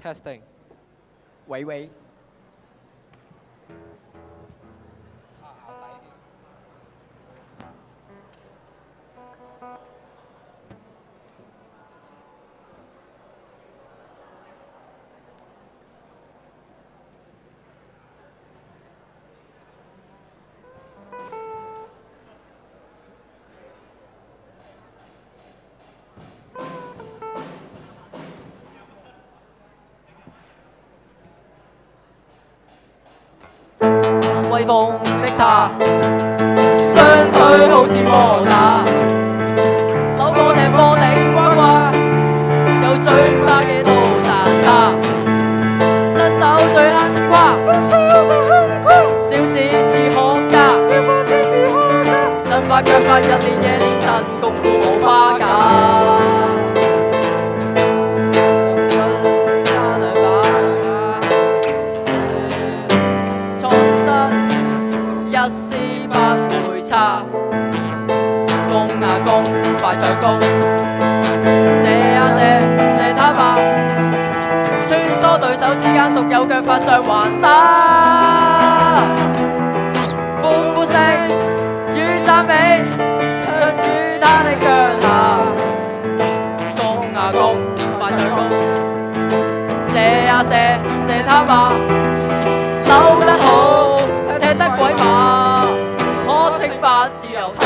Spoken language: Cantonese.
Testing。喂喂，威風的他，雙腿好似摩打，扭過踢玻璃呱呱，有最怕嘅都讚他，新手最肯跨，小子自可嘉，真法腳法日練夜練神功夫冇花假。一絲不會差，攻啊攻，快上攻，射啊射，射他吧，穿梭對手之間獨有腳法像環沙，歡呼聲與讚美出於他的腳下，攻啊攻，快上攻，射啊射，射他吧，扭得好。踢得鬼馬，可稱霸只有他。